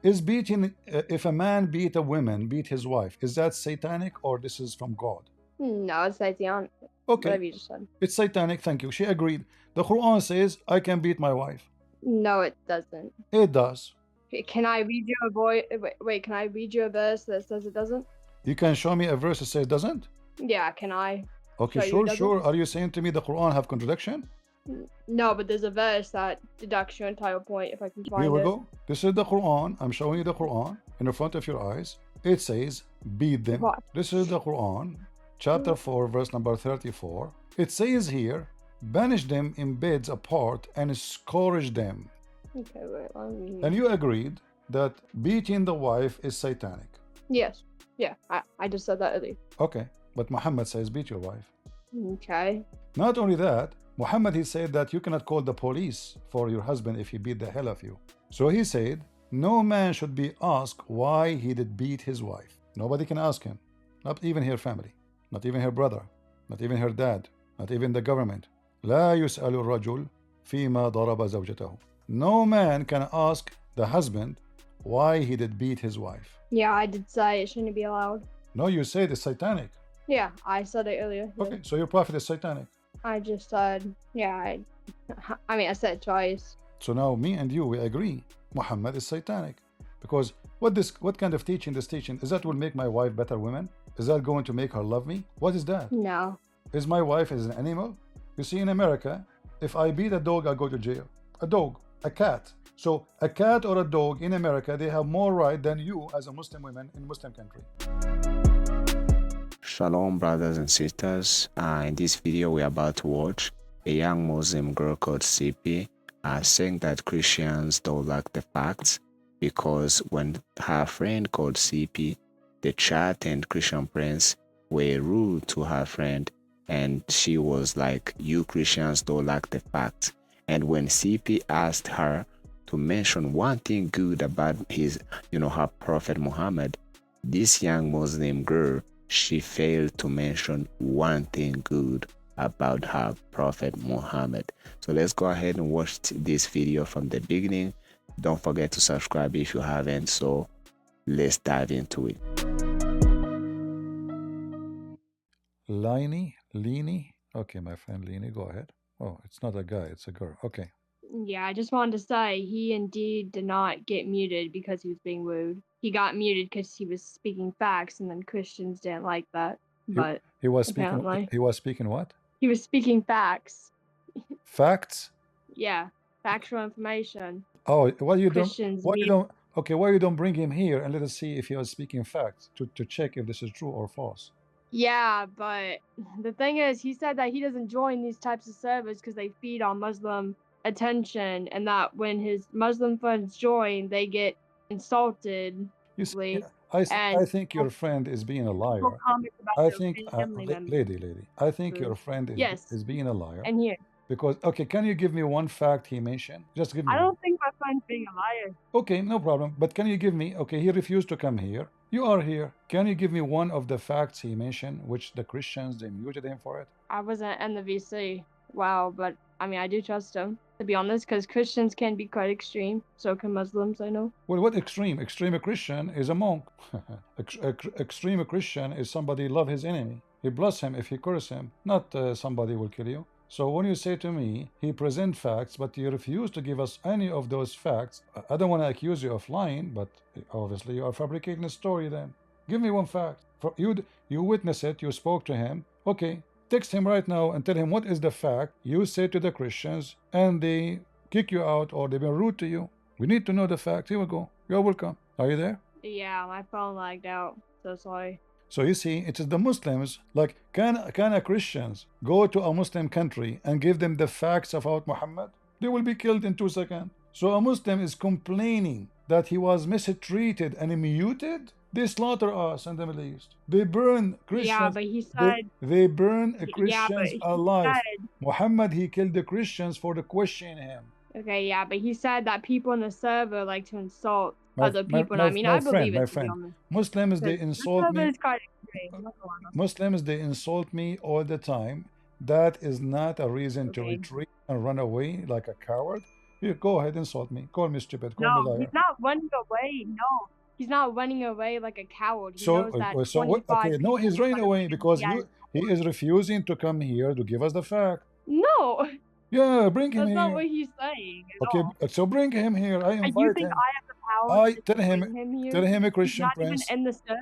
Is beating, if a man beat a woman, beat his wife, is that satanic or this is from God? No, it's Shaitan. Okay, Whatever you just said. it's satanic. Thank you. She agreed. The Quran says I can beat my wife. No, it doesn't. It does. Can I read you wait, can I read you a verse that says it doesn't? You can show me a verse that says it doesn't? Yeah, can I Okay, show you it sure, doesn't? sure. Are you saying to me the Quran have contradiction? No, but there's a verse that deducts your entire point if I can find Here we it. go. This is the Quran. I'm showing you the Quran in the front of your eyes. It says, beat them. What? This is the Quran, chapter 4, verse number 34. It says here, banish them in beds apart and scourge them. Okay, wait, let me... And you agreed that beating the wife is satanic. Yes. Yeah, I just said that earlier. Okay, but Muhammad says beat your wife. Okay. Not only that, Muhammad, he said that you cannot call the police for your husband if he beat the hell of you. So he said, no man should be asked why he did beat his wife. Nobody can ask him. Not even her family. Not even her brother. Not even her dad. Not even the government. لا يسأل الرجل فيما ضرب زوجته. No man can ask the husband why he did beat his wife. Yeah, I did say it shouldn't be allowed. No, you said it's satanic. Yeah, I said it earlier. Yeah. Okay, so your prophet is satanic. I just said, yeah, I mean, I said it twice. So now me and you, we agree Muhammad is satanic. Because what kind of teaching this teaching? Is that will make my wife better woman? Is that going to make her love me? What is that? No. Is my wife as an animal? You see, in America, if I beat a dog, I go to jail. A dog, a cat. So a cat or a dog in America, they have more right than you as a Muslim woman in Muslim country. Shalom, brothers and sisters. In this video, we're about to watch a young Muslim girl called CP saying that Christians don't like the facts because when her friend called CP, the chat and Christian Prince were rude to her friend, and she was like, you Christians don't like the facts. And when CP asked her to mention one thing good about her prophet Muhammad, this young Muslim girl, she failed to mention one thing good about her prophet Muhammad. So let's go ahead and watch this video from the beginning. Don't forget to subscribe if you haven't. So let's dive into it. Leany? Okay, my friend Leany, go ahead. Oh, it's not a guy, it's a girl. Okay. Yeah, I just wanted to say he indeed did not get muted because he was being rude. He got muted because he was speaking facts, and then Christians didn't like that. But he was apparently, speaking. He was speaking what? He was speaking facts. Facts? Yeah, factual information. Oh, why you Christians don't? Okay, why you don't bring him here and let us see if he was speaking facts to check if this is true or false? Yeah, but the thing is, he said that he doesn't join these types of servers because they feed on Muslim attention, and that when his Muslim friends join, they get insulted. You see, I think your friend is being a liar. I think, lady, I think your friend is being a liar. And here. Because, okay, can you give me one fact he mentioned? Just give me I don't think my friend's being a liar. Okay, no problem. But can you give me, okay, he refused to come here. You are here. Can you give me one of the facts he mentioned, which the Christians, they muted him for it? I wasn't in the VC. Wow, but I mean, I do trust him, to be honest, because Christians can be quite extreme. So can Muslims, I know. Well, what extreme? Extreme Christian is a monk. Extreme Christian is somebody love his enemy. He bless him if he curse him, not somebody will kill you. So when you say to me, he present facts, but you refuse to give us any of those facts, I don't want to accuse you of lying, but obviously you are fabricating a story then. Give me one fact. You witness it, you spoke to him. Okay, text him right now and tell him what is the fact you said to the Christians and they kick you out or they've been rude to you. We need to know the fact. Here we go. You're welcome. Are you there? Yeah, my phone lagged out. So sorry. So you see, it is the Muslims, like, can a Christians go to a Muslim country and give them the facts about Muhammad? They will be killed in 2 seconds. So a Muslim is complaining that he was mistreated and muted? They slaughter us in the Middle East. They burn Christians. Yeah, but he said... They burn Christians alive. Muhammad, he killed the Christians for the questioning him. Okay, yeah, but he said that people in the server like to insult other people. I mean, I believe it, to be honest. Muslims, they insult me. Muslims, they insult me all the time. That is not a reason to retreat and run away like a coward. Here, go ahead, insult me. Call me stupid. Call me No, liar. he's not running away. No, he's not running away like a coward. He So, knows that so what? 25 Okay, no, he's people running are away gonna because be at- he is refusing to come here to give us the fact. No, Yeah, bring him that's not here. what he's saying at Okay, all. so bring him here. I And you invite think him. I have the power I to tell him, bring him here? tell him a He's Christian not even prince. in the server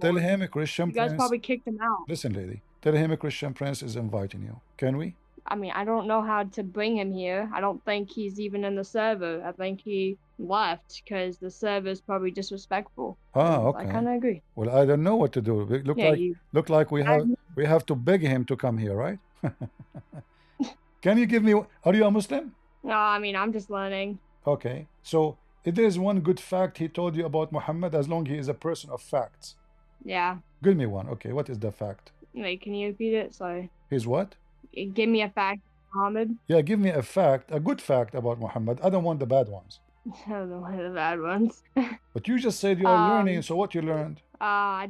Tell anymore. him a Christian You guys prince. probably kicked him out. Listen, lady. Tell him a Christian prince is inviting you. Can we? I mean, I don't know how to bring him here. I don't think he's even in the server. I think he left because the server's probably disrespectful. Ah, And okay. I kind of agree. Well, I don't know what to do. Look Yeah, look like we have to beg him to come here, right? Can you give me? Are you a Muslim? No, I mean, I'm just learning. Okay. So if there is one good fact he told you about Muhammad, as long he is a person of facts. Yeah. Give me one. Okay. What is the fact? Wait, can you repeat it? Sorry. He's what? Give me a fact, Muhammad. Yeah, give me a fact, a good fact about Muhammad. I don't want the bad ones. I don't know what are the bad ones. But you just said you are learning, so what you learned? I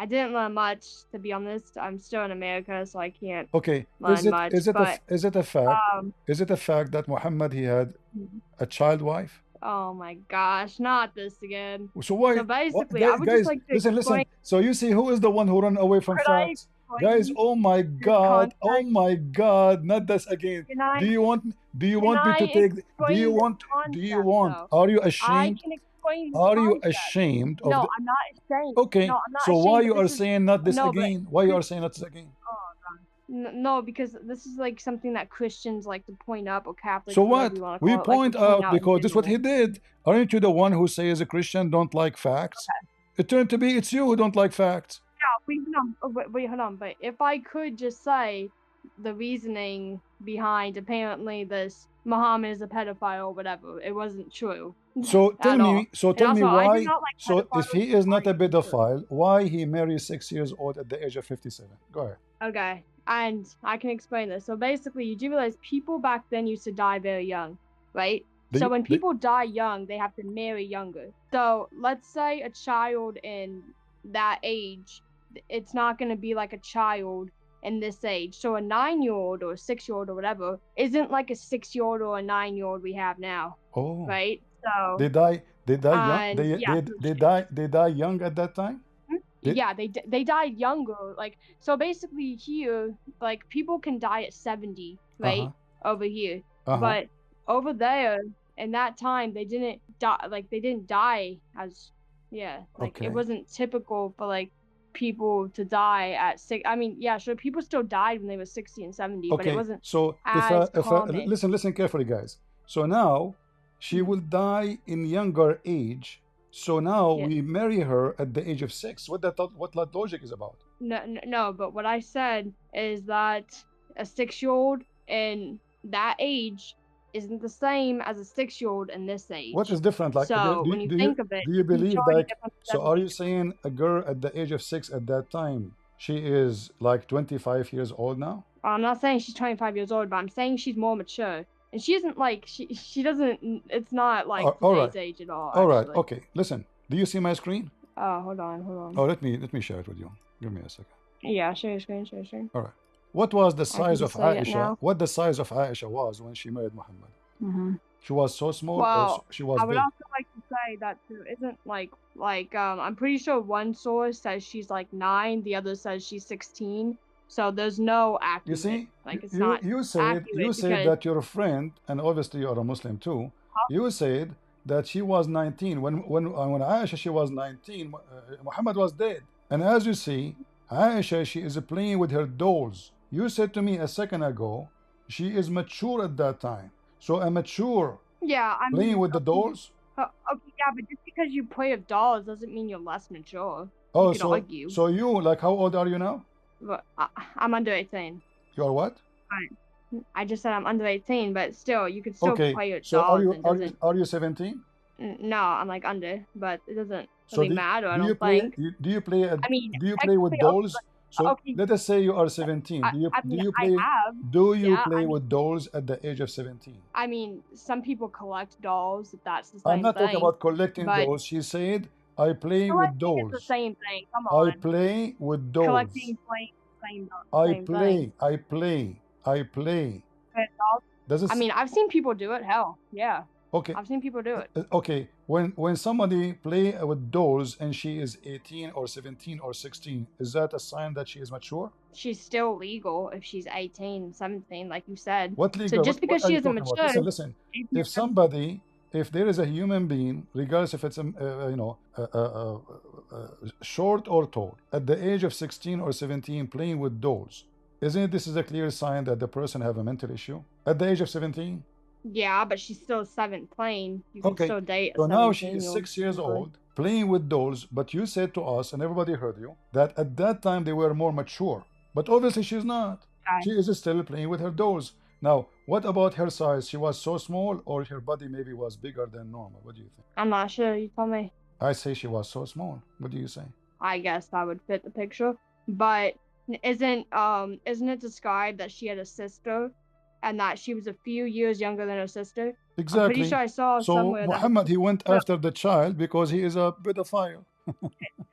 didn't learn much, to be honest. I'm still in America, so I can't Okay. learn much. Is it a fact? Is it a fact that Muhammad he had a child wife? Oh my gosh, not this again. So why? So basically, guys, I would just like to listen. explain. So you see who is the one who run away from facts? Guys, oh my God, oh my God, not this again. Do you want me to take? Do you want? Are you ashamed? I can explain the Are you concept. ashamed of No, the? I'm not ashamed. Okay, No, I'm not so ashamed, why but you are this is- saying not this No, but- again? Why you are saying not this again? No, because this is like something that Christians like to point up, or Catholics. So whatever what? you wanna call We it, like to point out in because this is what he general. did. Aren't you the one who says a Christian don't like facts? It turned to be it's you who don't like facts. Wait, hold on. But if I could just say the reasoning behind apparently this Muhammad is a pedophile or whatever, it wasn't true. So tell At all. me, so And tell me also, I do why. not like So if pedophiles. he is not a pedophile, why he married 6 years old at the age of 57? Go ahead. Okay, and I can explain this. So basically, you do realize people back then used to die very young, right? So when people die young, they have to marry younger. So let's say a child in that age, it's not going to be like a child in this age. So a 9-year-old or a 6-year-old or whatever isn't like a 6-year-old or a 9-year-old we have now, Oh, right? So they die young. And, They yeah, they die young at that time. They- yeah, they died younger. Like, so basically here, like, people can die at 70, right? Over here. But over there, in that time, they didn't die. Like, they didn't die as, Okay. it wasn't typical for like people to die at 6. I mean, yeah, sure, people still died when they were 60 and 70, but it wasn't. So as common. listen carefully, guys. So now she will die in younger age. So now Yeah. we marry her at the age of 6. What that logic is about? No, but what I said is that a 6-year-old in that age isn't the same as a 6-year-old in this age. What is different? Like, So when you think of it, do you believe majority like? difference So are you saying a girl at the age of 6 at that time, she is like 25 years old now? I'm not saying she's 25 years old, but I'm saying she's more mature. And she isn't like, she doesn't, it's not like all today's right. age at all. All right. actually. Okay. Listen. Do you see my screen? Oh, hold on. Oh, let me share it with you. Give me a second. Yeah, share your screen. All right. What was the size of just say it Aisha? now. What the size of Aisha was when she married Muhammad? Mm-hmm. She was so small, or Well, she was I would big? also like to say that there isn't I'm pretty sure one source says she's like 9, the other says she's 16. So there's no You accurate. see, Like, it's you not said accurate that because- your friend, and obviously you are a Muslim too. You said that she was 19 when Aisha she was 19. Muhammad was dead, and as you see, Aisha she is playing with her dolls. You said to me a second ago, she is mature at that time. So a mature Yeah, I mean, playing with the dolls. Okay, yeah, but just because you play with dolls doesn't mean you're less mature. Oh, could argue. so you like how old are you now? But I'm under 18. You are what? I just said I'm under 18, but still, you could still Okay. play with So dolls. are you 17? No, I'm like under, but it doesn't So really matter. I do you don't play? think. Do you play? I mean, do you play with technically, dolls? So okay. let us say you are 17. Do you I mean, do you play? I have. Do you Yeah, play I mean- with dolls at the age of 17? I mean, some people collect dolls. If that's the same I'm not thing. talking about collecting but dolls. She said, "I play with collecting dolls. is the same thing. Come I on. play with dolls. Collecting, playing, same I same play. thing. I play. I play. With dolls? Does it? I mean, I've seen people do it. Hell, yeah. Okay. I've seen people do it. Okay. When somebody play with dolls and she is 18 or 17 or 16, is that a sign that she is mature? She's still legal if she's 18, 17, like you said. What legal? So just because what are she you isn't talking about? mature, Listen. If somebody, if there is a human being, regardless if it's short or tall, at the age of 16 or 17, playing with dolls, isn't this is a clear sign that the person have a mental issue at the age of 17? yeah, but she's still 7 You can Okay. still date a So now she is 17-year-old. 6 years old, playing with dolls, but you said to us, and everybody heard you, that at that time they were more mature. But obviously she's not. Okay. She is still playing with her dolls. Now, what about her size? She was so small, or her body maybe was bigger than normal? What do you think? I'm not sure. You tell me. I say she was so small. What do you say? I guess that would fit the picture. But isn't it described that she had a sister and that she was a few years younger than her sister? Exactly. I'm pretty sure I saw so somewhere Muhammad, he went after the child because he is a pedophile.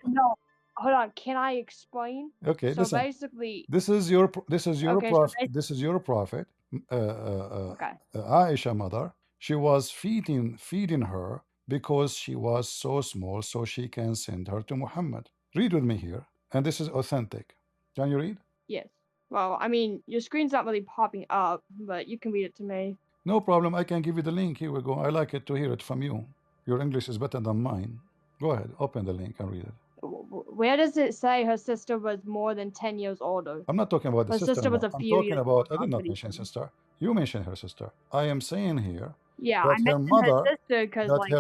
No, hold on. Can I explain? Okay, So listen. basically, This is your Okay, so prophet. This is your prophet, okay. Aisha mother. She was feeding her because she was so small, so she can send her to Muhammad. Read with me here, and this is authentic. Can you read? Yes. Well, I mean, your screen's not really popping up, but you can read it to me. No problem. I can give you the link. Here we go. I like it to hear it from you. Your English is better than mine. Go ahead. Open the link and read it. Where does it say her sister was more than 10 years older? I'm not talking about the Her sister. sister was a I'm few talking years about. I older. did not mention sister. You mentioned her sister. I am saying here Yeah, that I her mentioned mother, her sister because that like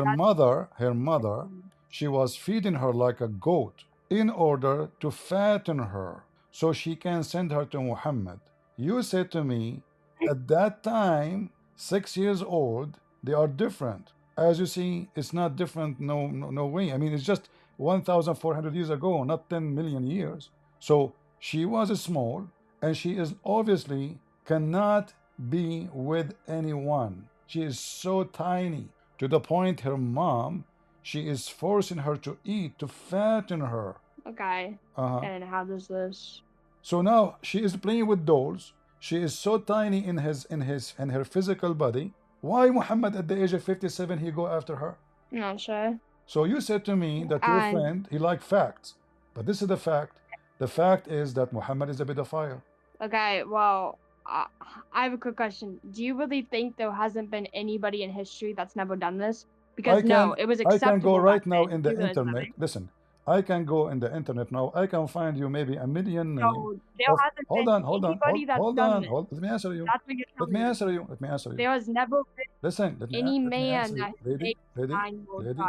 her mother, she was feeding her like a goat in order to fatten her so she can send her to Muhammad. You said to me at that time, 6 years old, they are different. As you see, it's not different. No way. I mean, it's just 1,400 years ago, not 10 million years. So she was small, and she is obviously cannot be with anyone. She is so tiny to the point her mom, she is forcing her to eat to fatten her. Okay. And how does this? So now she is playing with dolls. She is so tiny in her physical body. Why Muhammad at the age of 57 he go after her? Not sure. So you said to me that your friend he liked facts, but this is the fact. The fact is that Muhammad is a pedophile. Okay, well, I have a quick question. Do you really think there hasn't been anybody in history that's never done this? Because no, it was acceptable. I can go right now then. in the internet. Listen, I can go in the internet now. I can find you maybe a million names. So there hasn't been anybody that's done this. Let me answer you. That's what you're Let me answer you. Let me answer you. There has never been Listen, any man that lady,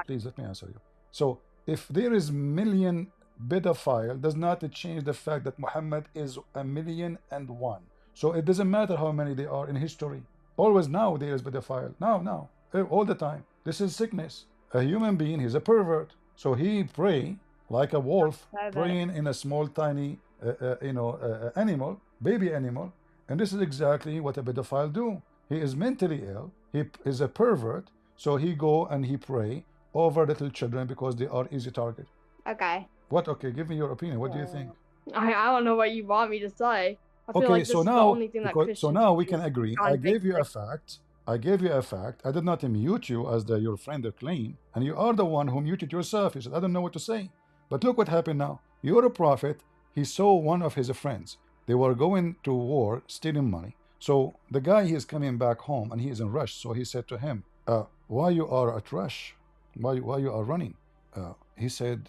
please let me answer you. So if there is million pedophile, does not change the fact that Muhammad is 1,000,001. So it doesn't matter how many they are in history. Always now there is pedophile. Now, all the time. This is sickness. A human being, he's a pervert. So he pray like a wolf, praying in a small, tiny, animal, baby animal. And this is exactly what a pedophile do. He is mentally ill. He is a pervert. So he go and he pray over little children because they are easy target. Okay. What? Okay, give me your opinion. What do you think? I don't know what you want me to say. I feel Okay, like this so is the now, only thing that so now we can Christians agree. can't I gave you think a fact. I gave you a fact. I did not mute you as your friend claim, and you are the one who muted yourself. You said, I don't know what to say. But look what happened now. You're a prophet. He saw one of his friends. They were going to war, stealing money. So the guy, he is coming back home, and he is in rush. So he said to him, why you are at rush? Why you are running? He said,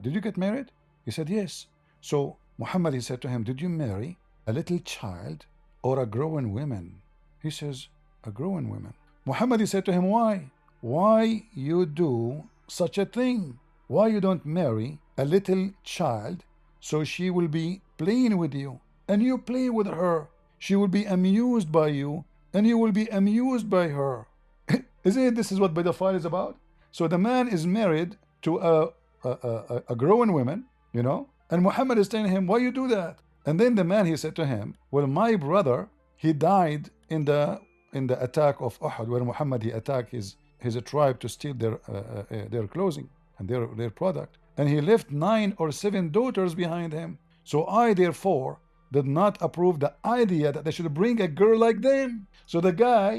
did you get married? He said, yes. So Muhammad, he said to him, did you marry a little child or a growing woman? He says, a growing woman. Muhammad, he said to him, why? Why you do such a thing? Why you don't marry a little child so she will be playing with you and you play with her? She will be amused by you and you will be amused by her. Isn't it this is what pedophile is about? So the man is married to a growing woman, and Muhammad is telling him, why you do that? And then the man, he said to him, well, my brother, he died in the attack of Uhud, where Muhammad, he attacked his tribe to steal their clothing and their product. And he left 9 or 7 daughters behind him. So I, therefore, did not approve the idea that they should bring a girl like them. So the guy,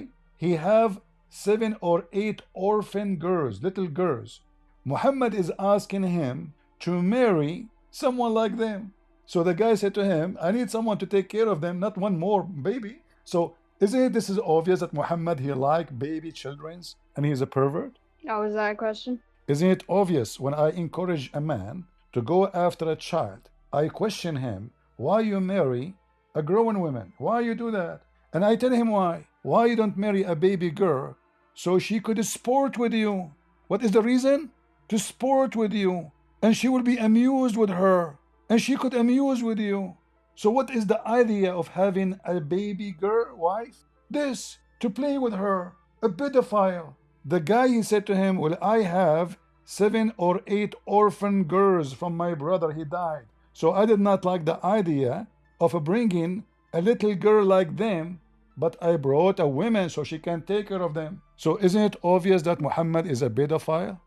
he have 7 or 8 orphan girls, little girls. Muhammad is asking him to marry someone like them. So the guy said to him, I need someone to take care of them, not one more baby. So isn't it, this is obvious that Muhammad, he like baby childrens and he is a pervert? Oh, was that a question? Isn't it obvious when I encourage a man to go after a child, I question him, why you marry a grown woman? Why you do that? And I tell him why. Why you don't marry a baby girl so she could sport with you? What is the reason? To sport with you. And she will be amused with her. And she could amuse with you. So what is the idea of having a baby girl wife? This, to play with her, a pedophile. The guy, he said to him, well, I have 7 or 8 orphan girls from my brother, he died. So I did not like the idea of bringing a little girl like them, but I brought a woman so she can take care of them. So isn't it obvious that Muhammad is a pedophile?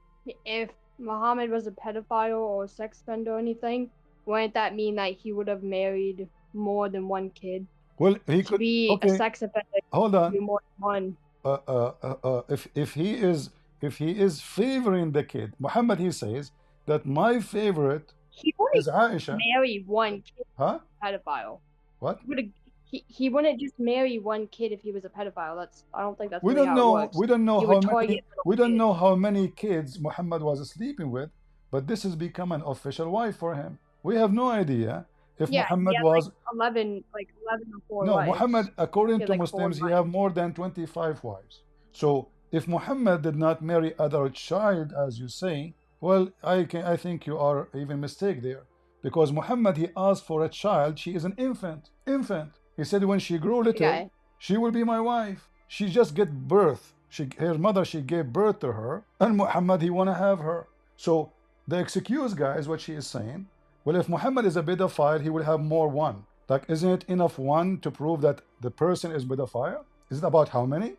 If Muhammad was a pedophile or a sex offender or anything, wouldn't that mean that he would have married more than one kid? Well, he To could be a sex offender, hold be on. more than one. If he is favoring the kid, Muhammad, he says that my favorite He is wouldn't Aisha. marry one kid, Huh? pedophile. What? He wouldn't just marry one kid if he was a pedophile. I don't think that's We really don't how know. it works. We don't know He how would many. target little We don't kids. know how many kids Muhammad was sleeping with, but this has become an official wife for him. We have no idea if Yeah, Muhammad he had was. like 11 or 4 No, wives. Muhammad, according He had to like 4 Muslims, he wives. have more than 25 wives. So if Muhammad did not marry other child, as you say, well, I think you are even mistake there, because Muhammad, he asked for a child. She is an infant. He said when she grew little, Okay. she will be my wife. She just get birth. Her mother, she gave birth to her, and Muhammad, he wanna have her. So the excuse, guys, what she is saying. Well, if Muhammad is a pedophile, he will have more one. Like, isn't it enough one to prove that the person is pedophile? Is it about how many?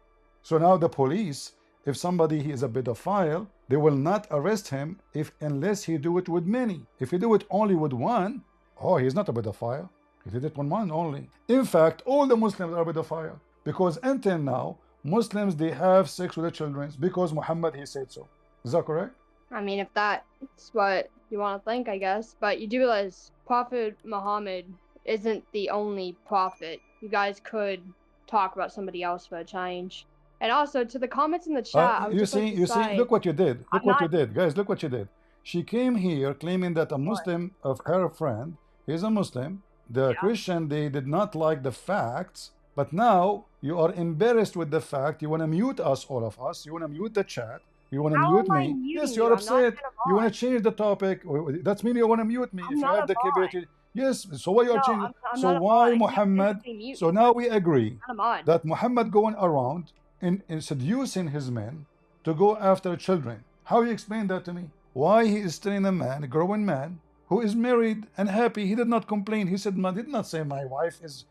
So now the police, if somebody he is a pedophile, they will not arrest him unless he do it with many. If he do it only with one, oh, he's not a pedophile. He did it with one only. In fact, all the Muslims are pedophile, because until now, Muslims, they have sex with the children because Muhammad, he said so. Is that correct? I mean, if that's what you want to think, I guess. But you do realize Prophet Muhammad isn't the only prophet. You guys could talk about somebody else for a change. And also, to the comments in the chat, I would you just like to see, say, look what you did. Look I'm what you not- did. Guys, look what you did. She came here claiming that a Muslim of her friend is a Muslim. The Christian, they did not like the facts, but now you are embarrassed with the fact. You want to mute us, all of us. You want to mute the chat. You want to How mute am I me. muting Yes, you? you're I'm not upset. even You want mod. to change the topic. That means you want to mute me. I'm If you not have a the mod. capability. Yes, so why you are No, changing? I'm So not a why mod. I can't Muhammad? physically mute So you. now we agree I'm not a mod. that Muhammad going around in seducing his men to go after children. How you explain that to me? Why he is telling a man, a growing man, who is married and happy, he did not complain. He said, man, did not say my wife is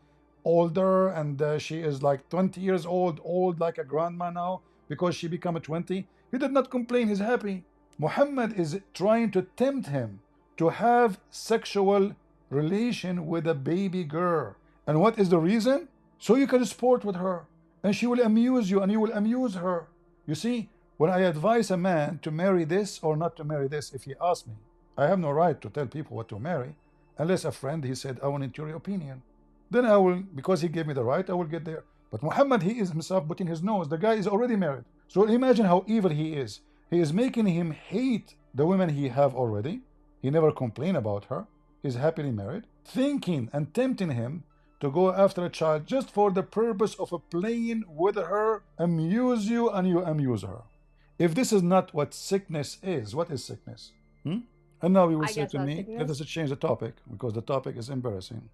older and she is like 20 years old like a grandma now because she become a 20. He did not complain. He's happy. Muhammad is trying to tempt him to have sexual relation with a baby girl. And what is the reason? So you can sport with her and she will amuse you and you will amuse her. You see, when I advise a man to marry this or not to marry this, if he asks me, I have no right to tell people what to marry unless a friend, he said, I want your opinion. Then I will, because he gave me the right, I will get there. But Muhammad, he is himself putting his nose. The guy is already married. So imagine how evil he is. He is making him hate the women he have already. He never complained about her. He's happily married. Thinking and tempting him to go after a child just for the purpose of playing with her, amuse you, and you amuse her. If this is not what sickness is, what is sickness? And now you will I say guess to that's me, sickness. let us change the topic because the topic is embarrassing.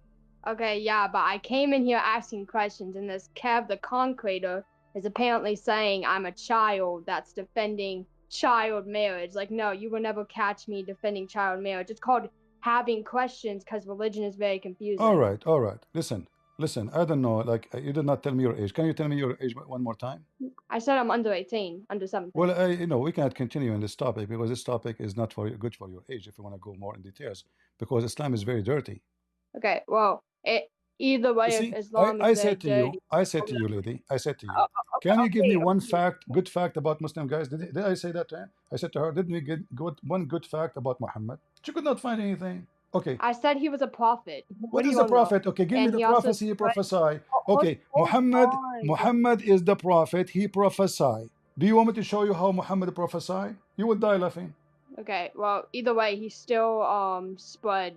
Okay, yeah, but I came in here asking questions, and this Kev the Concreator is apparently saying I'm a child that's defending child marriage. Like, no, you will never catch me defending child marriage. It's called having questions because religion is very confusing. All right. Listen, I don't know, like, you did not tell me your age. Can you tell me your age one more time? I said I'm under 18, under 17. Well, we cannot continue in this topic because this topic is not good for your age if you want to go more in details because Islam is very dirty. Okay, well, either way, You if see, Islam I is their said to you, dirty. I said to you, lady, I said to you, Okay, can you give me one okay. fact, good fact about Muslim guys? Did I say that to her? I said to her, didn't we get one good fact about Muhammad? She could not find anything. Okay, I said he was a prophet. What what do is you the want to know? prophet? Okay, give me And the he also prophecy he spread. prophesy. Hold, Okay, hold on. Muhammad is the prophet, he prophesy. Do you want me to show you how Muhammad prophesy? You will die laughing. Okay, well, either way, he still spread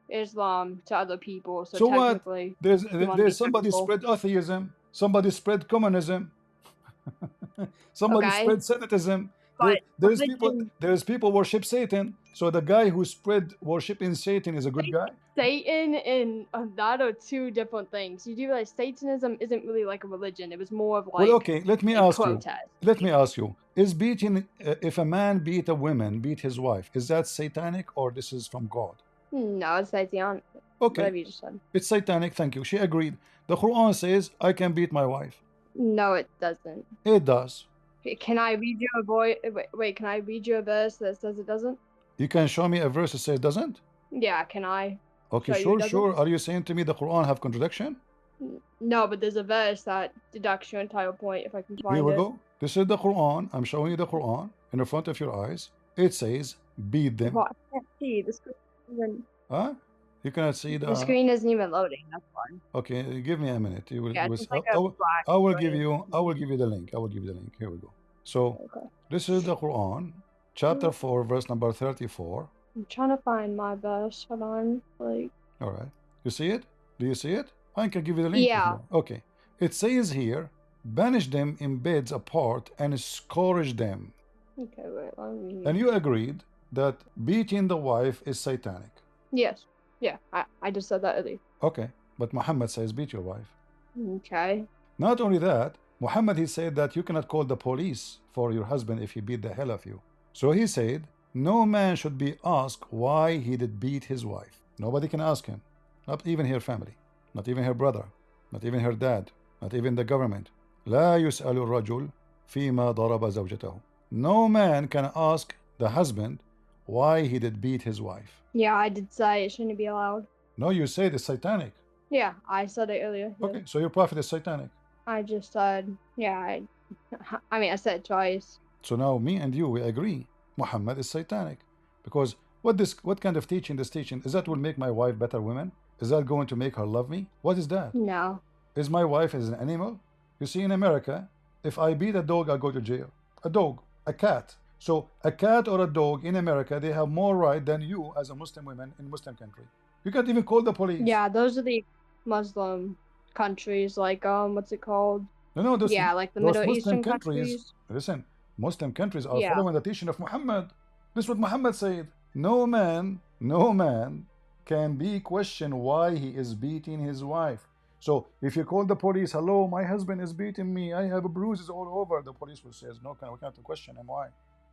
Islam to other people. So So what? technically, There's if you want to be there's somebody technical. spread atheism, somebody spread communism, somebody Okay, spread Semitism. but There's people worship Satan. So the guy who spread worship in Satan is a good guy. Satan and that are two different things. You do realize Satanism isn't really like a religion. It was more of like Well, okay, let me a ask you. protest. Let me ask you. Is beating if a man beat a woman, beat his wife, is that satanic or this is from God? No, it's Satan. Okay, Whatever you just said. it's satanic. Thank you. She agreed. The Quran says I can beat my wife. No, it doesn't. It does. Can I read you wait, can I read you a verse that says it doesn't? You can show me a verse that says it doesn't? Yeah, can I? Okay, show you it sure, doesn't? sure. Are you saying to me the Quran have contradiction? No, but there's a verse that deducts your entire point if I can find Here we it. go. This is the Quran. I'm showing you the Quran in the front of your eyes. It says beat them. Well, I can't see. The screen isn't, Huh? You cannot see the screen isn't even loading. That's fine. Okay, give me a minute. You will, Yeah, you will it's s- like I a will, black I will give screen. you I will give you the link. I will give you the link. Here we go. So Okay. this is the Quran, chapter 4, verse number 34. I'm trying to find my verse. Hold on. Like, All right. You see it? Do you see it? I can give you the link. yeah. Okay. It says here, banish them in beds apart and scourge them. Okay, wait, let me. And you agreed that beating the wife is satanic. Yes. Yeah, I just said that earlier. Okay. But Muhammad says beat your wife. Okay. Not only that, Muhammad, he said that you cannot call the police for your husband if he beat the hell of you. So he said, no man should be asked why he did beat his wife. Nobody can ask him. Not even her family. Not even her brother. Not even her dad. Not even the government. لا يسأل الرجل فيما ضرب زوجته. No man can ask the husband why he did beat his wife. Yeah, I did say it shouldn't be allowed. No, you said it's satanic. Yeah, I said it earlier. Yeah. Okay, so your prophet is satanic. I just said, yeah, I mean, I said it twice. So now me and you, we agree Muhammad is satanic. Because what kind of teaching this teaching? Is that will make my wife better woman? Is that going to make her love me? What is that? No. Is my wife as an animal? You see, in America, if I beat a dog, I go to jail. A dog, a cat. So a cat or a dog in America, they have more right than you as a Muslim woman in Muslim country. You can't even call the police. Yeah, those are the Muslim countries, like what's it called? No, Yeah, like the those Middle Muslim Eastern countries. countries. Listen, Muslim countries are Yeah. following the teaching of Muhammad. This is what Muhammad said. No man can be questioned why he is beating his wife. So if you call the police, hello, my husband is beating me, I have bruises all over, the police will say, no, we can't question him. Why?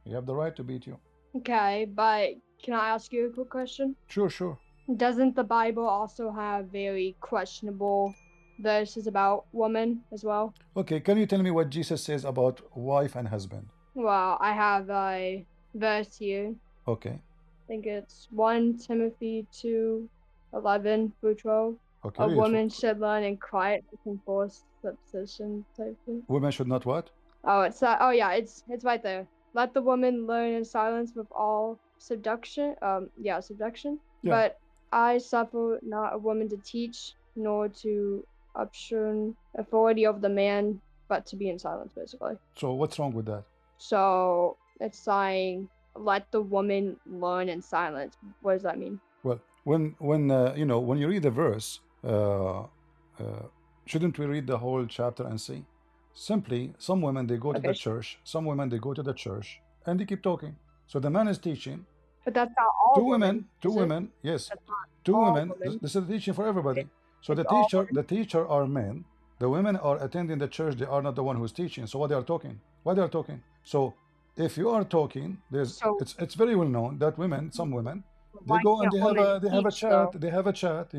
You have the right to beat you. Okay, but can I ask you a quick question? Sure. Doesn't the Bible also have very questionable verses about women as well? Okay, can you tell me what Jesus says about wife and husband? Well, I have a verse here. Okay. I think it's 1 Timothy 2:11 through 12. Okay. A read. woman should learn in quietness and forced submission type thing. Women should not what? Oh, it's right there. Let the woman learn in silence with all subduction. Subduction. Yeah. But I suffer not a woman to teach, nor to obstruct authority of the man, but to be in silence, basically. So what's wrong with that? So it's saying, let the woman learn in silence. What does that mean? Well, when you read the verse, shouldn't we read the whole chapter and see? Simply, some women, they go to the church. Some women, they go to the church and they keep talking. So the man is teaching. But that's not all Two women, yes. That's not Two all women. women. This is the teaching for everybody. So It's all the teacher are men. The women are attending the church. They are not the one who's teaching. So what they are talking? Why they are talking? So if you are talking, it's very well known that some women, they go and they have a chat. They have a chat.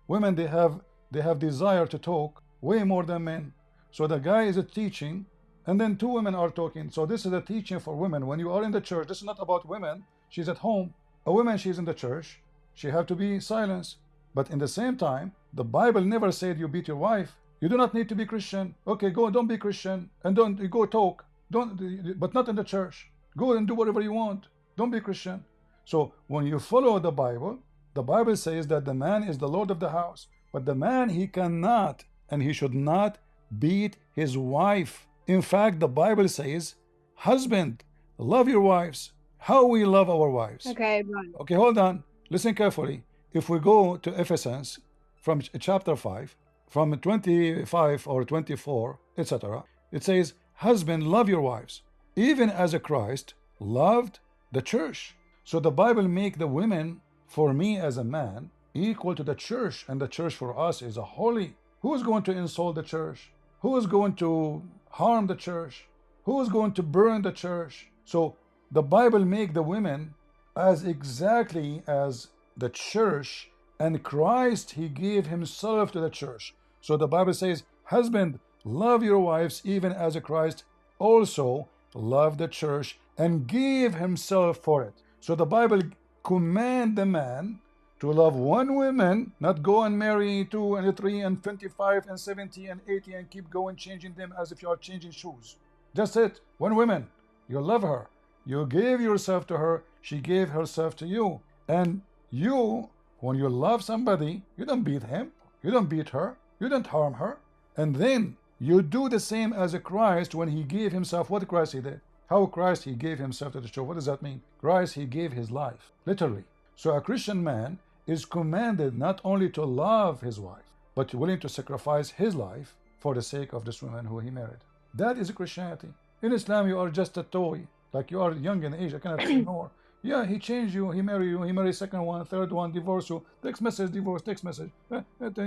Women they have desire to talk way more than men. So the guy is teaching, and then two women are talking. So this is a teaching for women. When you are in the church, this is not about women. She's at home. A woman, she's in the church. She have to be silenced. But in the same time, The Bible never said you beat your wife. You do not need to be Christian. Okay, go, don't be Christian, and don't go talk. Don't, but not in the church. Go and do whatever you want. Don't be Christian. So when you follow the Bible says that the man is the Lord of the house, but the man, he cannot and he should not beat his wife. In fact, the Bible says, husband, love your wives. How we love our wives. Okay, right. Okay, hold on. Listen carefully. If we go to Ephesians from chapter 5, from 25 or 24, etc., it says, husband, love your wives, even as a Christ loved the church. So the Bible make the women, for me as a man, equal to the church, and the church for us is a holy. Who is going to insult the church? Who is going to harm the church? Who is going to burn the church? So the Bible make the women as exactly as the church, and Christ, he gave himself to the church. So the Bible says, husband, love your wives even as a Christ also loved the church and gave himself for it. So the Bible command the man to love one woman, not go and marry 2 and 3 and 25 and 70 and 80 and keep going changing them as if you are changing shoes. That's it. One woman. You love her. You gave yourself to her. She gave herself to you. And you, when you love somebody, you don't beat him. You don't beat her. You don't harm her. And then you do the same as a Christ when he gave himself. What Christ he did? How Christ he gave himself to the church. What does that mean? Christ he gave his life. Literally. So a Christian man is commanded not only to love his wife, but willing to sacrifice his life for the sake of this woman who he married. That is Christianity. In Islam, you are just a toy. Like you are young in age. I cannot say more. Yeah, he changed you. He married you. He married second one, third one, divorce you. Text message, divorce, text message. You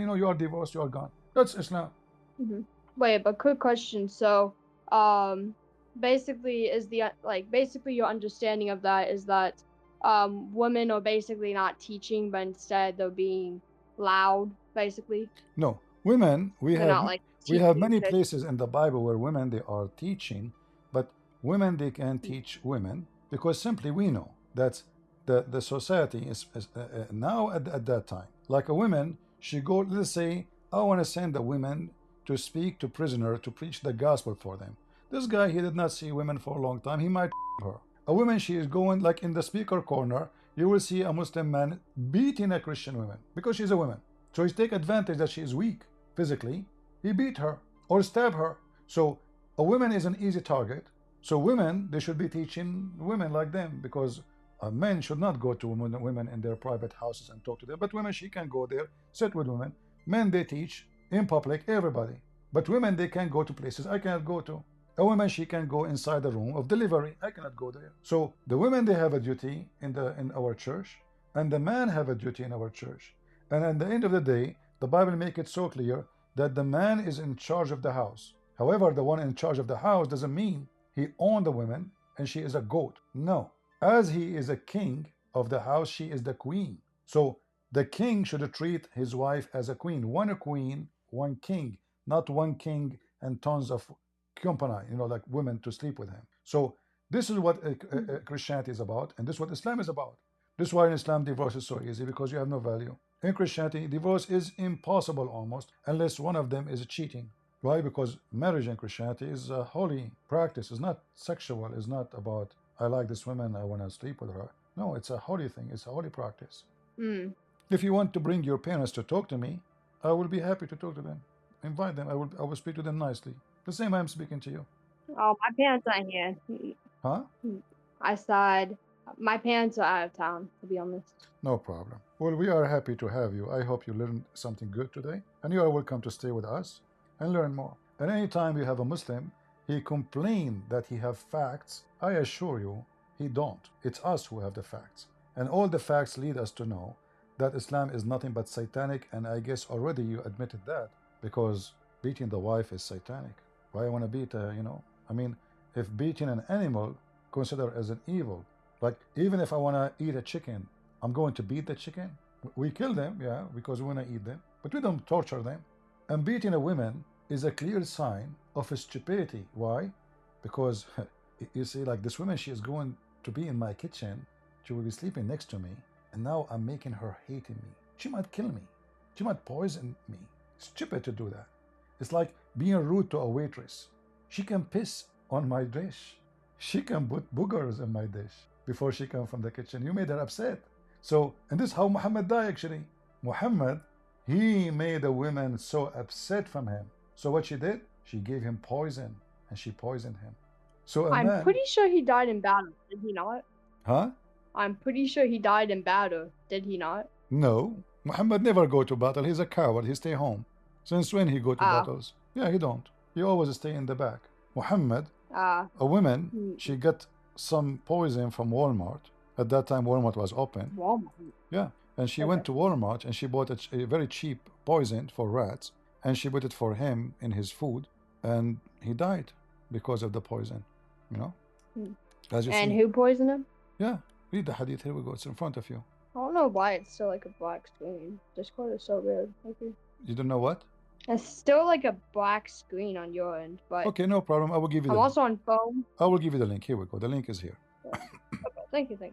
know, you are divorced. You are gone. That's Islam. Mm-hmm. Wait, but quick question. So, basically, basically your understanding of that is that women are basically not teaching, but instead they're being loud, basically. No, women, we They're not, like, have many teaching. places in the Bible where women, they are teaching, but women, they can teach women because simply we know that the society is now at that time. Like a woman, she go, let's say, I want to send a woman to speak to prisoner to preach the gospel for them. This guy, he did not see women for a long time. He might her. A woman, she is going like in the speaker corner. You will see a Muslim man beating a Christian woman because she's a woman. So he take advantage that she is weak physically. He beat her or stab her. So a woman is an easy target. So women, they should be teaching women like them because men should not go to women in their private houses and talk to them. But women, she can go there, sit with women. Men, they teach in public, everybody. But women, they can go to places I cannot go to. A woman, she can go inside the room of delivery. I cannot go there. So the women, they have a duty in our church, and the man have a duty in our church. And at the end of the day, the Bible make it so clear that the man is in charge of the house. However, the one in charge of the house doesn't mean he owns the women and she is a goat. No. As he is a king of the house, she is the queen. So the king should treat his wife as a queen, one king, not one king and tons of company, you know, like women to sleep with him. So this is what Christianity is about, and this is what Islam is about. This is why in Islam divorce is so easy, because you have no value. In Christianity, divorce is impossible almost, unless one of them is cheating. Why? Because marriage in Christianity is a holy practice. It's not sexual. It's not about, I like this woman, I want to sleep with her. No, it's a holy thing. It's a holy practice. If you want to bring your parents to talk to me, I will be happy to talk to them. Invite them. I will speak to them nicely. The same way I'm speaking to you. Oh, my parents aren't here. Huh? I said my parents are out of town, to be honest. No problem. Well, we are happy to have you. I hope you learned something good today. And you are welcome to stay with us and learn more. And anytime you have a Muslim, he complain that he have facts. I assure you, he don't. It's us who have the facts. And all the facts lead us to know that Islam is nothing but satanic. And I guess already you admitted that, because beating the wife is satanic. Why I want to beat, I mean, if beating an animal considered as an evil, like even if I want to eat a chicken, I'm going to beat the chicken. We kill them, yeah, because we want to eat them, but we don't torture them. And beating a woman is a clear sign of stupidity. Why? Because you see, like this woman, she is going to be in my kitchen. She will be sleeping next to me, and now I'm making her hating me. She might kill me. Do not poison me. Stupid to do that. It's like being rude to a waitress. She can piss on my dish. She can put boogers in my dish before she comes from the kitchen. You made her upset. So, and this is how Muhammad died actually. Muhammad, he made a woman so upset from him. So what she did? She gave him poison, and she poisoned him. So a I'm man, pretty sure he died in battle, did he not? huh? I'm pretty sure he died in battle, did he not? No, Muhammad never go to battle. He's a coward. He stay home. Since when he go to battles? Yeah, he don't. He always stay in the back. Muhammad, a woman, she got some poison from Walmart. At that time, Walmart was open. Walmart. Yeah, and she went to Walmart and she bought a very cheap poison for rats, and she put it for him in his food, and he died because of the poison. You know, as you And see. who poisoned him? Yeah, read the hadith. Here we go. It's in front of you. I don't know why it's still like a black screen. Discord is so weird. Okay. You don't know what? It's still like a black screen on your end, but Okay, no problem. I will give you I'm the also on phone. I will give you the link. Here we go. The link is here. Okay, thank you. Okay,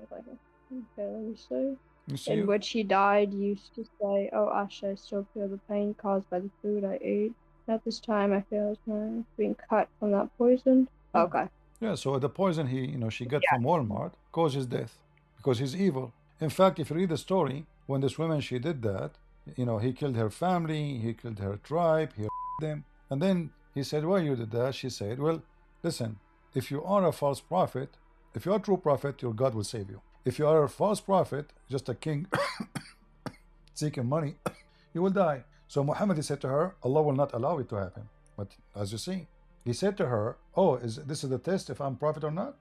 let me see. You see? In which he died, used to say, "Oh, Asha, I still feel the pain caused by the food I ate. At this time, I feel as my being cut from that poison." Okay. Yeah, so the poison she got from Walmart caused his death because he's evil. In fact, if you read the story, when this woman, she did that, he killed her family, he killed her tribe, he them. And then he said, why you did that? She said, well, listen, if you are a false prophet, if you are a true prophet, your God will save you. If you are a false prophet, just a king seeking money, you will die. So Muhammad, he said to her, Allah will not allow it to happen. But as you see, he said to her, oh, this is the test if I'm prophet or not?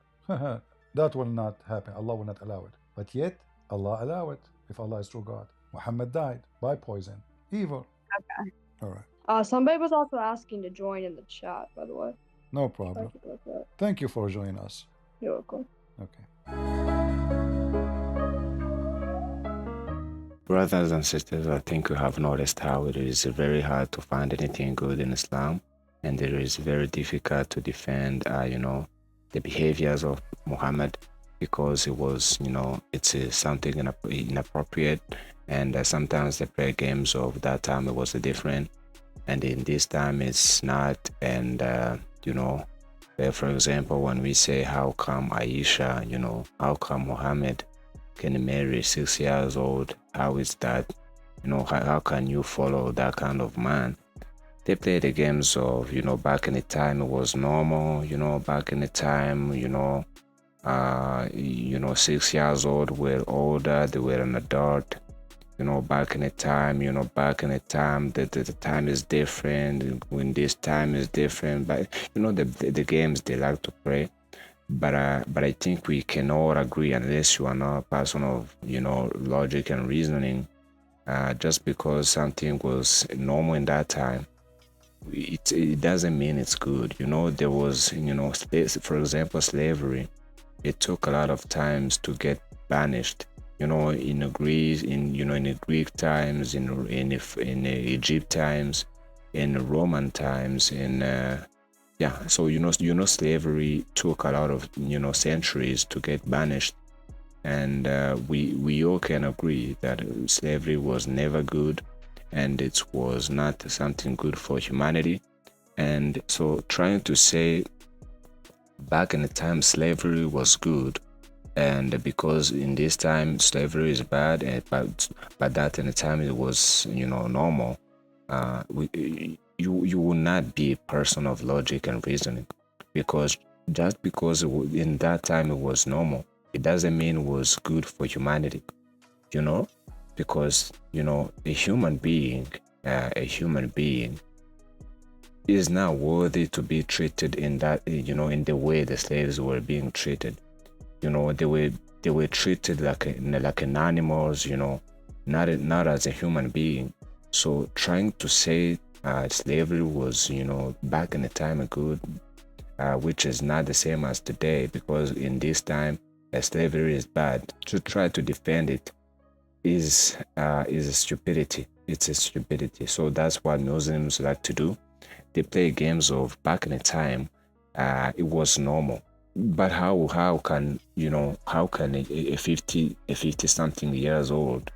That will not happen. Allah will not allow it. But yet, Allah allow it if Allah is true God. Muhammad died by poison. Evil. Okay. All right. Somebody was also asking to join in the chat, by the way. No problem. Thank you for joining us. You're welcome. Okay. Brothers and sisters, I think you have noticed how it is very hard to find anything good in Islam, and it is very difficult to defend, the behaviors of Muhammad, because it was, it's something inappropriate, and sometimes the prayer games of that time, it was different, and in this time it's not. And for example, when we say, how come Aisha, how come Muhammad can marry 6 years old, how is that, how can you follow that kind of man? They play the games of, back in the time it was normal, back in the time, 6 years old were older, they were an adult, back in the time, the time is different, when this time is different, but, the games they like to play. But I think we can all agree, unless you are not a person of, logic and reasoning, just because something was normal in that time, it doesn't mean it's good. There was, for example, slavery. It took a lot of times to get banished. In the Greece, in the Greek times, in Egypt times, in Roman times, so slavery took a lot of centuries to get banished, and we all can agree that slavery was never good, and it was not something good for humanity. And so trying to say back in the time slavery was good, and because in this time slavery is bad, but that in the time it was normal, you will not be a person of logic and reasoning, because just because in that time it was normal, it doesn't mean it was good for humanity, because a human being is not worthy to be treated in that, in the way the slaves were being treated. They were treated like an animals, not as a human being. So trying to say slavery was, back in the time good, which is not the same as today, because in this time slavery is bad. To try to defend it is a stupidity. It's a stupidity. So that's what Muslims like to do. They play games of back in the time it was normal. But how can a 50 something years old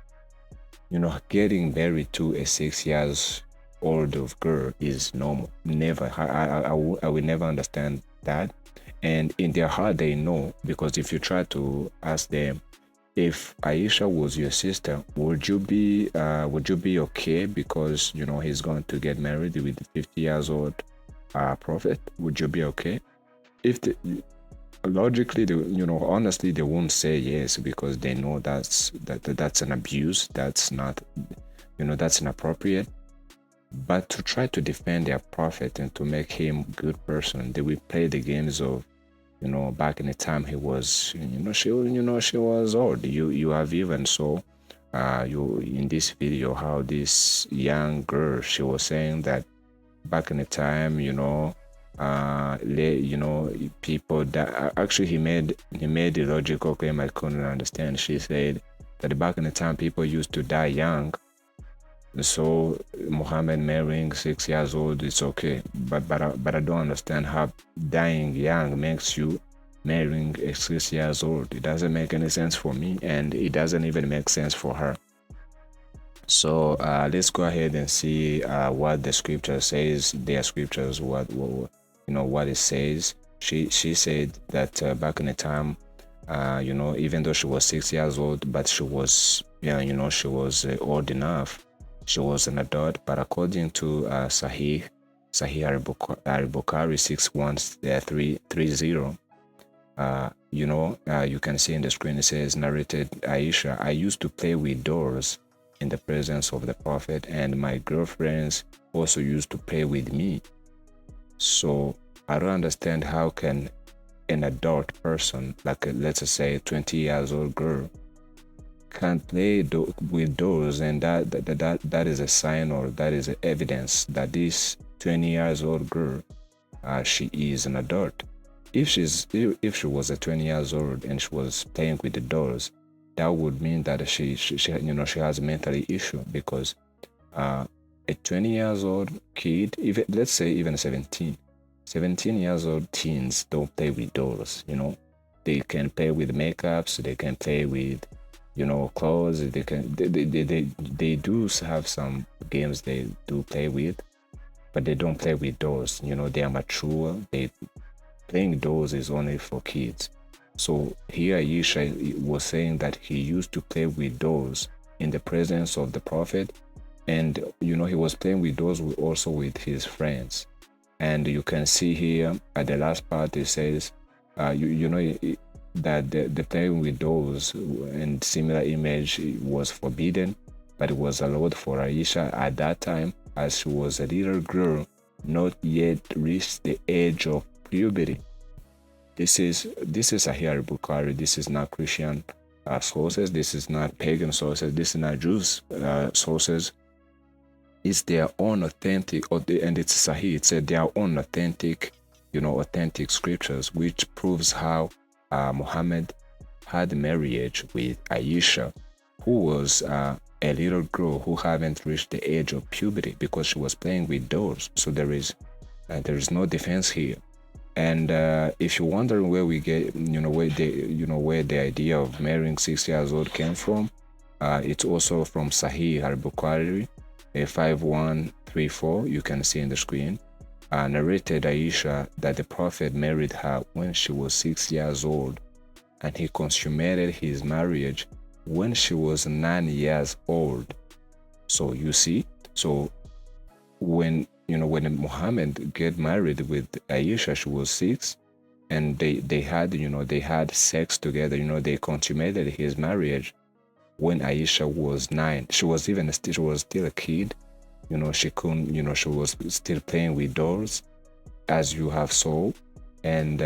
getting married to a 6 years old of girl is normal. Never. I will never understand that. And in their heart, they know, because if you try to ask them, if Aisha was your sister, would you be okay because he's going to get married with the 50 years old prophet? Would you be okay? If the, logically, honestly, they won't say yes, because they know that's an abuse. That's not, that's inappropriate. But to try to defend their prophet and to make him a good person, they will play the games of, back in the time he was, she was old. You have even saw, you in this video, how this young girl, she was saying that back in the time, people that actually he made the logical claim I couldn't understand. She said that back in the time people used to die young, so Muhammad marrying 6 years old, it's okay, but I don't understand how dying young makes you marrying a 6 years old. It doesn't make any sense for me, and it doesn't even make sense for her. So let's go ahead and see what the scripture says. Their scriptures, what it says. She said that back in the time, even though she was 6 years old, but she was she was old enough. She was an adult, but according to Sahih al-Bukhari 61330, you can see in the screen, it says, narrated Aisha, I used to play with doors in the presence of the Prophet, and my girlfriends also used to play with me. So I don't understand how can an adult person, like let's say 20 years old girl, can play with doors, and that is a sign, or that is evidence that this 20 years old girl, she is an adult. If she was a 20 years old and she was playing with the doors, that would mean that she has a mental issue, because a 20 years old kid, even let's say even 17 years old teens don't play with doors. They can play with makeups, they can play with clothes, they do have some games they do play with, but they don't play with doors. They are mature. Playing doors is only for kids. So here Aisha was saying that he used to play with doors in the presence of the Prophet, and he was playing with doors also with his friends. And you can see here at the last part, it says that the playing with dolls and similar image was forbidden, but it was allowed for Aisha at that time, as she was a little girl, not yet reached the age of puberty. This is Sahih al-Bukhari. This is not Christian sources. This is not pagan sources. This is not Jews sources. It's their own authentic, and it's Sahih. It's their own authentic, authentic scriptures, which proves how Muhammad had marriage with Aisha, who was a little girl who haven't reached the age of puberty, because she was playing with dolls. So there is no defense here. And if you're wondering where we get, where the idea of marrying 6 years old came from, it's also from Sahih al-Bukhari 5134. You can see in the screen. Narrated Aisha that the Prophet married her when she was 6 years old, and he consummated his marriage when she was 9 years old. So you see, when Muhammad get married with Aisha, she was 6, and they had sex together. They consummated his marriage when Aisha was 9. She was still a kid. She couldn't, she was still playing with dolls, as you have saw. And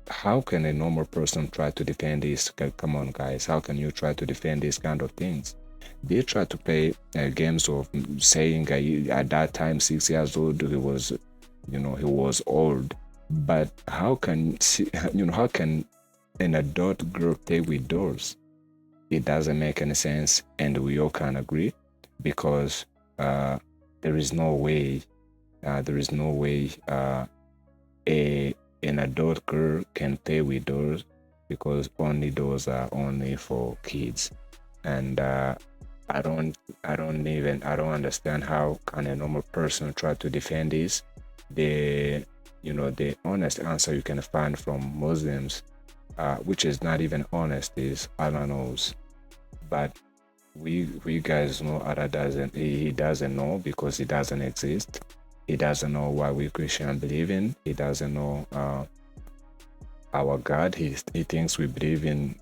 how can a normal person try to defend this? Come on, guys. How can you try to defend these kind of things? They try to play games of saying at that time, 6 years old, he was old. But how can an adult girl play with dolls? It doesn't make any sense, and we all can agree, because there is no way an adult girl can play with dolls, because only dolls are only for kids. And I don't understand how can a normal person try to defend this. The honest answer you can find from Muslims, which is not even honest, is Allah knows. But we guys know Allah doesn't. He doesn't know because he doesn't exist. He doesn't know what we Christian believe in. He doesn't know our God. He thinks we believe in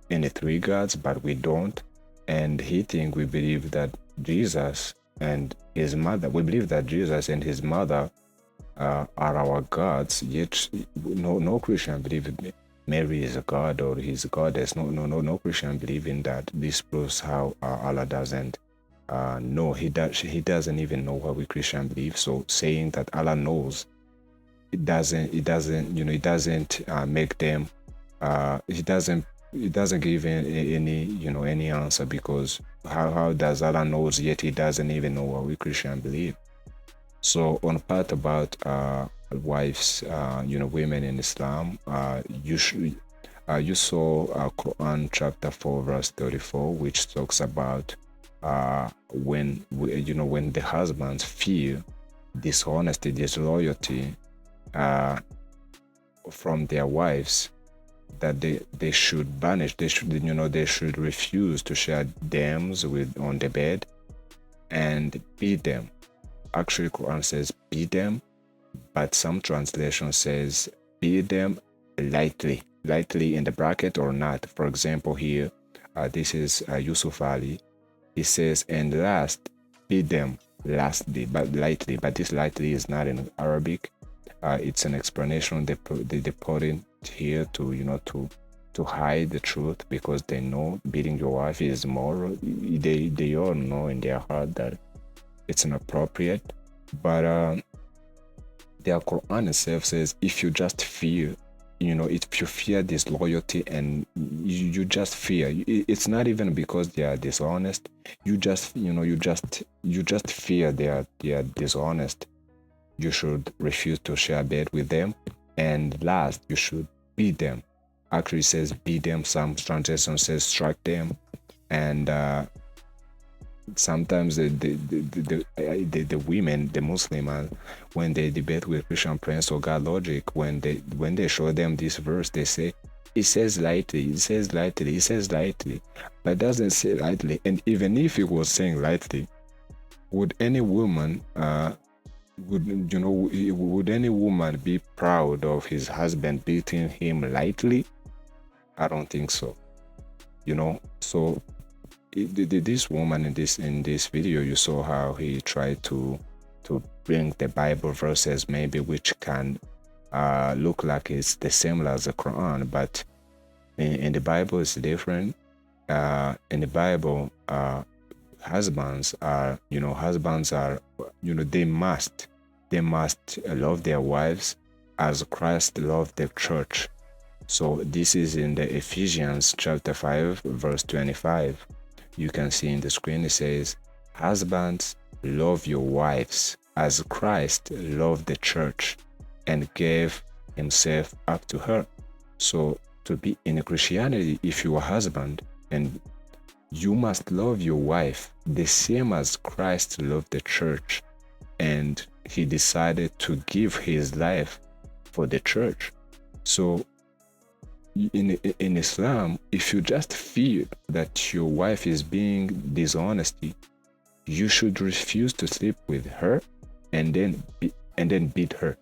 the three gods, but we don't. And he thinks we believe that Jesus and his mother. We believe that Jesus and his mother are our gods. Yet no Christian believe Mary is a god or his goddess. No Christian believe in that. This proves how Allah doesn't know. He doesn't even know what we Christian believe. So saying that Allah knows, it doesn't make them. It doesn't give any answer, because how does Allah knows yet he doesn't even know what we Christian believe? So on part about wives, women in Islam, you saw Quran chapter 4 verse 34, which talks about when the husbands feel dishonesty, disloyalty from their wives, that they should banish, they should refuse to share dams on the bed and beat them. Actually, Quran says beat them, but some translation says beat them lightly in the bracket or not. For example, here, this is Yusuf Ali. He says, and last, beat them lastly, but lightly. But this lightly is not in Arabic. It's an explanation they put in here to hide the truth, because they know beating your wife is more. They all know in their heart that it's inappropriate, but their Quran itself says if you just fear, if you fear disloyalty and you just fear, it's not even because they are dishonest. You just fear they are dishonest. You should refuse to share bed with them, and last, you should beat them. Actually, it says beat them. Some translation says strike them, and sometimes the women, the Muslim, when they debate with Christian Prince or God Logic, when they show them this verse, they say it says lightly, but it doesn't say lightly. And even if it was saying lightly, would any woman would any woman be proud of his husband beating him lightly? I don't think so. So this woman in this video, you saw how he tried to bring the Bible verses maybe which can look like it's the same as the Quran, but in the Bible it's different. In the Bible, husbands are they must love their wives as Christ loved the church. So this is in the Ephesians chapter 5 verse 25. You can see in the screen, it says, husbands, love your wives as Christ loved the church and gave himself up to her. So to be in Christianity, if you are a husband, and you must love your wife the same as Christ loved the church, and he decided to give his life for the church. So in Islam, if you just feel that your wife is being dishonest, you should refuse to sleep with her and then beat her.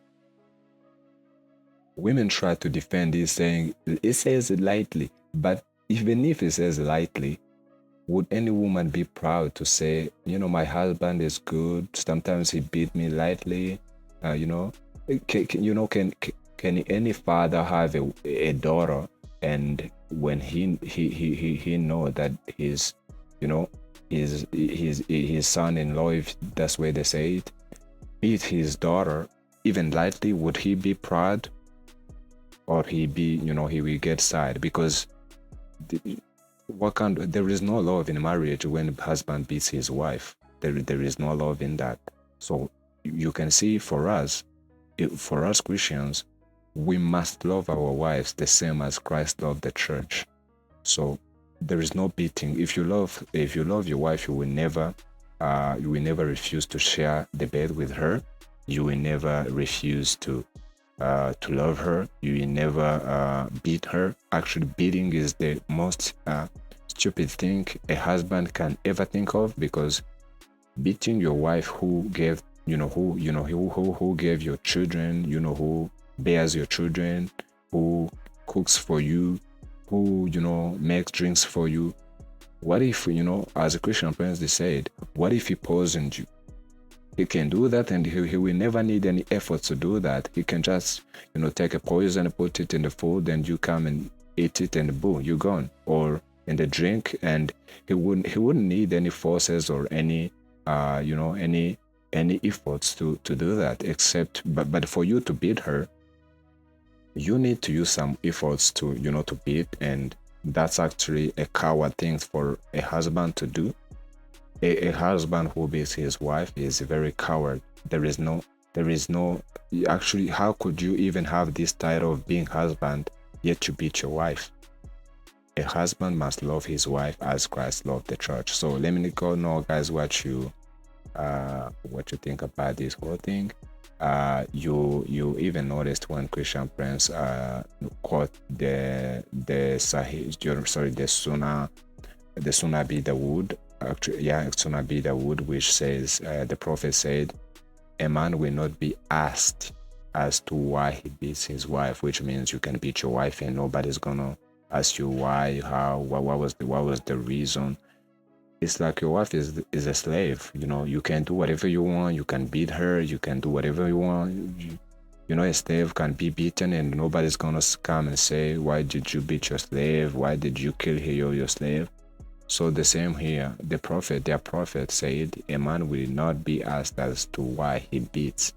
Women try to defend this, saying it says lightly, but even if it says lightly, would any woman be proud to say, my husband is good, sometimes he beat me lightly? Can any father have a daughter, and when he know that his son-in-law, if that's where they say it, beat his daughter even lightly, would he be proud, or he will get sad? Because there is no love in marriage when husband beats his wife. There is no love in that. So you can see, for us Christians, we must love our wives the same as Christ loved the church. So there is no beating. If you love your wife, you will never refuse to share the bed with her. You will never refuse to love her. You will never beat her. Actually, beating is the most stupid thing a husband can ever think of, because beating your wife who gave who gave your children, who bears your children, who cooks for you, who makes drinks for you. What if, as a Christian prince, they said, what if he poisoned you? He can do that, and he will never need any effort to do that. He can just, take a poison and put it in the food, and you come and eat it, and boom, you're gone. Or in the drink, and he wouldn't need any forces or any any efforts to do that, except but for you to beat her, you need to use some efforts to to beat, and that's actually a coward thing for a husband to do. A husband who beats his wife is a very coward. There is no actually, how could you even have this title of being husband yet you beat your wife? A husband must love his wife as Christ loved the church. So let me know, guys, what you think about this whole thing. You even noticed when Christian Prince quote the Sunnah be the wood. Actually, yeah, Sunnah be the wood, which says the prophet said, a man will not be asked as to why he beats his wife, which means you can beat your wife and nobody's gonna ask you why, how, what was the reason. It's like your wife is a slave. You can do whatever you want. You can beat her. You can do whatever you want. A slave can be beaten, and nobody's gonna come and say, why did you beat your slave? Why did you kill your slave? So the same here. Their prophet said, a man will not be asked as to why he beats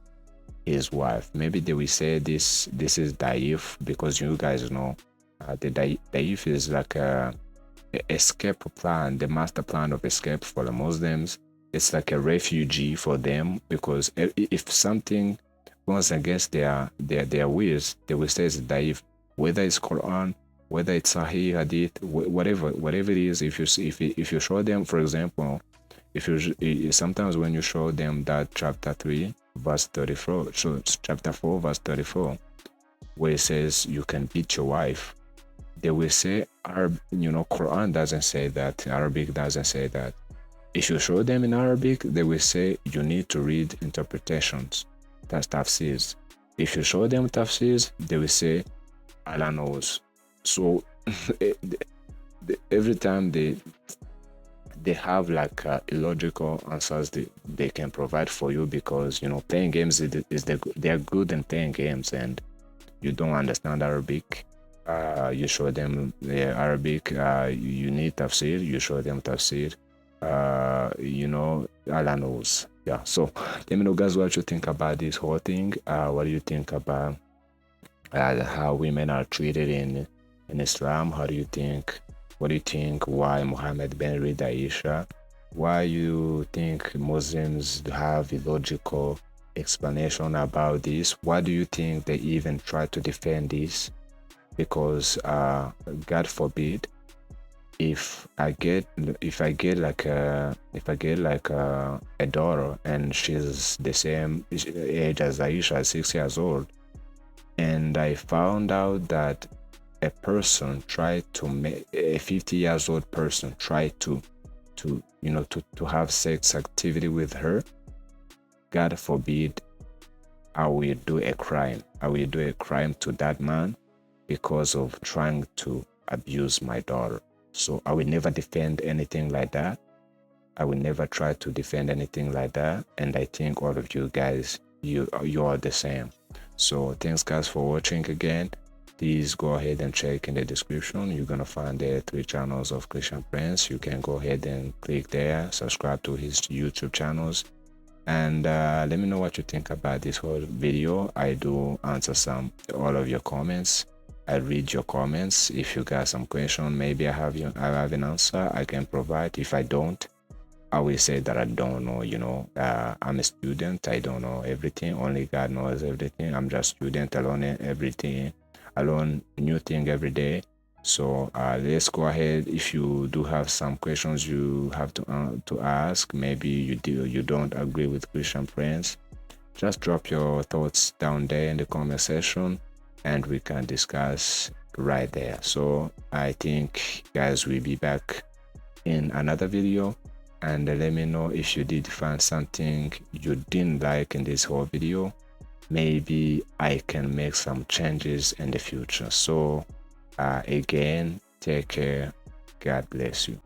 his wife. Maybe they will say this is daif, because you guys know the daif is like a escape plan, the master plan of escape for the Muslims. It's like a refugee for them, because if something goes against their wills, they will say it's daif, whether it's Quran, whether it's Sahih Hadith, whatever it is. If you show them, for example, sometimes when you show them that chapter 3 verse 34, so chapter 4 verse 34, where it says you can beat your wife, they will say, Quran doesn't say that, Arabic doesn't say that. If you show them in Arabic, they will say you need to read interpretations. That's tafsirs. If you show them tafsirs, they will say Allah knows. So every time they have like illogical answers they can provide for you, because playing games they are good in playing games, and you don't understand Arabic. You show them the Arabic, you need tafsir, you show them tafsir, Allah knows. Yeah, so let me know, guys, what you think about this whole thing. What do you think about how women are treated in Islam? What do you think why Muhammad married Aisha? Why you think Muslims have illogical explanation about this? Why do you think they even try to defend this? Because God forbid, if I get like a daughter and she's the same age as Aisha, 6 years old, and I found out that a person tried to make a 50 years old person tried to have sex activity with her, God forbid, I will do a crime. I will do a crime to that man because of trying to abuse my daughter. So I will never defend anything like that. I will never try to defend anything like that. And I think all of you guys, you are the same. So thanks, guys, for watching again. Please go ahead and check in the description. You're gonna find the 3 channels of Christian Prince. You can go ahead and click there, subscribe to his YouTube channels, and let me know what you think about this whole video. I do answer all of your comments. I read your comments. If you got some question, maybe I have an answer I can provide. If I don't, I will say that I don't know. I'm a student. I don't know everything. Only God knows everything. I'm just student. I learn everything. I learn new thing every day. So let's go ahead. If you do have some questions you have to ask, maybe you don't agree with Christian Prince, just drop your thoughts down there in the comment section and we can discuss right there. So I think guys, we'll be back in another video, and let me know if you did find something you didn't like in this whole video. Maybe I can make some changes in the future. So again, take care. God bless you.